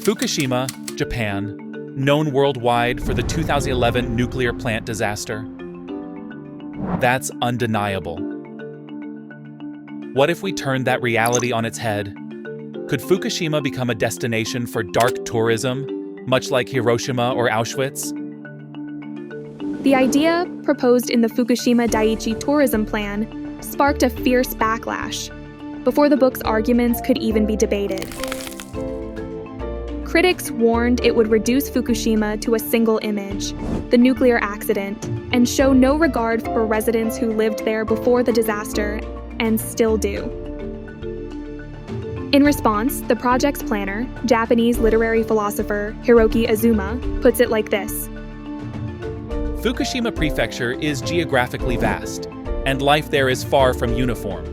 Fukushima, Japan, known worldwide for the 2011 nuclear plant disaster. That's undeniable. What if we turned that reality on its head? Could Fukushima become a destination for dark tourism, much like Hiroshima or Auschwitz? The idea, proposed in the Fukushima Daiichi tourism plan, sparked a fierce backlash, before the book's arguments could even be debated. Critics warned it would reduce Fukushima to a single image, the nuclear accident, and show no regard for residents who lived there before the disaster and still do. In response, the project's planner, Japanese literary philosopher Hiroki Azuma, puts it like this. Fukushima Prefecture is geographically vast, and life there is far from uniform.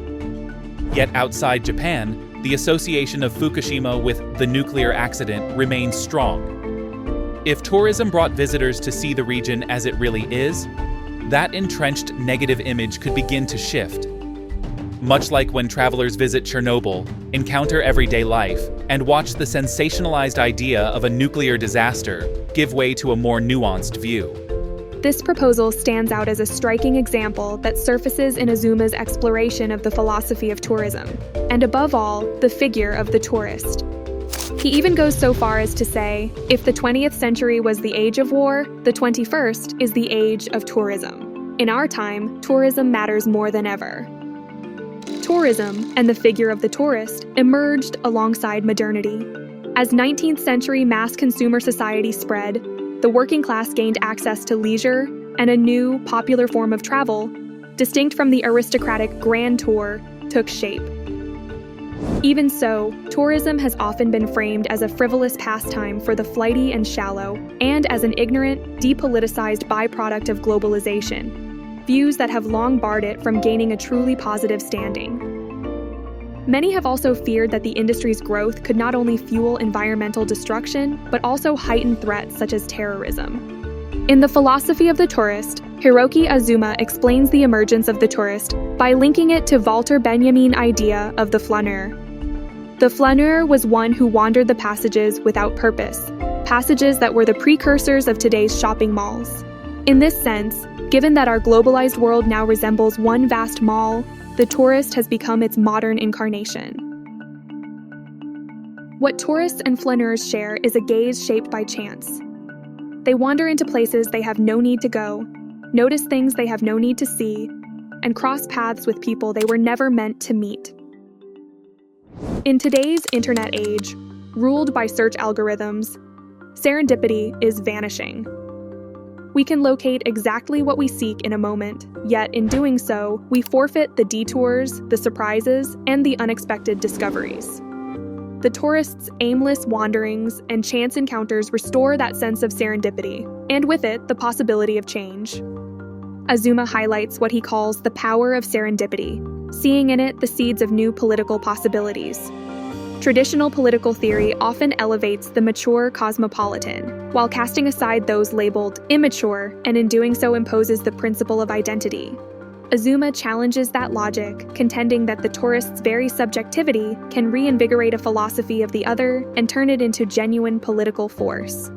Yet outside Japan, the association of Fukushima with the nuclear accident remains strong. If tourism brought visitors to see the region as it really is, that entrenched negative image could begin to shift. Much like when travelers visit Chernobyl, encounter everyday life, and watch the sensationalized idea of a nuclear disaster give way to a more nuanced view. This proposal stands out as a striking example that surfaces in Azuma's exploration of the philosophy of tourism, and above all, the figure of the tourist. He even goes so far as to say, if the 20th century was the age of war, the 21st is the age of tourism. In our time, tourism matters more than ever. Tourism, and the figure of the tourist, emerged alongside modernity. As 19th century mass consumer society spread, the working class gained access to leisure and a new, popular form of travel, distinct from the aristocratic grand tour, took shape. Even so, tourism has often been framed as a frivolous pastime for the flighty and shallow, and as an ignorant, depoliticized byproduct of globalization, views that have long barred it from gaining a truly positive standing. Many have also feared that the industry's growth could not only fuel environmental destruction, but also heighten threats such as terrorism. In The Philosophy of the Tourist, Hiroki Azuma explains the emergence of the tourist by linking it to Walter Benjamin's idea of the flaneur. The flaneur was one who wandered the passages without purpose, passages that were the precursors of today's shopping malls. In this sense, given that our globalized world now resembles one vast mall, the tourist has become its modern incarnation. What tourists and flaneurs share is a gaze shaped by chance. They wander into places they have no need to go, notice things they have no need to see, and cross paths with people they were never meant to meet. In today's internet age, ruled by search algorithms, serendipity is vanishing. We can locate exactly what we seek in a moment, yet in doing so, we forfeit the detours, the surprises, and the unexpected discoveries. The tourist's aimless wanderings and chance encounters restore that sense of serendipity, and with it, the possibility of change. Azuma highlights what he calls the power of serendipity, seeing in it the seeds of new political possibilities. Traditional political theory often elevates the mature cosmopolitan, while casting aside those labeled immature, and in doing so imposes the principle of identity. Azuma challenges that logic, contending that the tourist's very subjectivity can reinvigorate a philosophy of the other and turn it into genuine political force.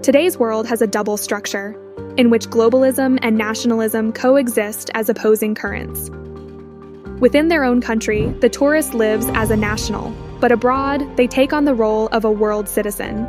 Today's world has a double structure, in which globalism and nationalism coexist as opposing currents. Within their own country, the tourist lives as a national, but abroad, they take on the role of a world citizen.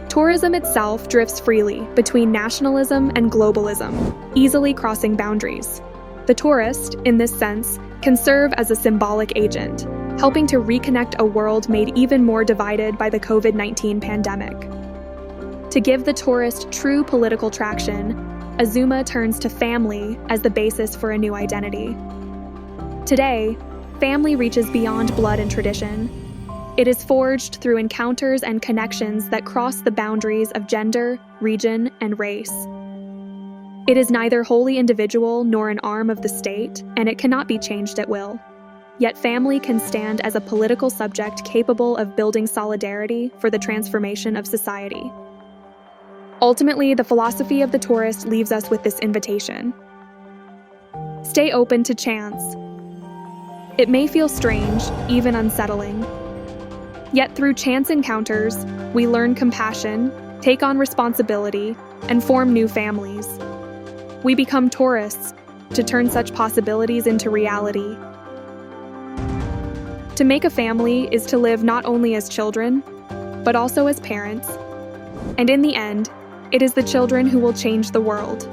Tourism itself drifts freely between nationalism and globalism, easily crossing boundaries. The tourist, in this sense, can serve as a symbolic agent, helping to reconnect a world made even more divided by the COVID-19 pandemic. To give the tourist true political traction, Azuma turns to family as the basis for a new identity. Today, family reaches beyond blood and tradition. It is forged through encounters and connections that cross the boundaries of gender, region, and race. It is neither wholly individual nor an arm of the state, and it cannot be changed at will. Yet family can stand as a political subject capable of building solidarity for the transformation of society. Ultimately, the philosophy of the tourist leaves us with this invitation. Stay open to chance. It may feel strange, even unsettling. Yet through chance encounters, we learn compassion, take on responsibility, and form new families. We become tourists to turn such possibilities into reality. To make a family is to live not only as children, but also as parents. And in the end, it is the children who will change the world.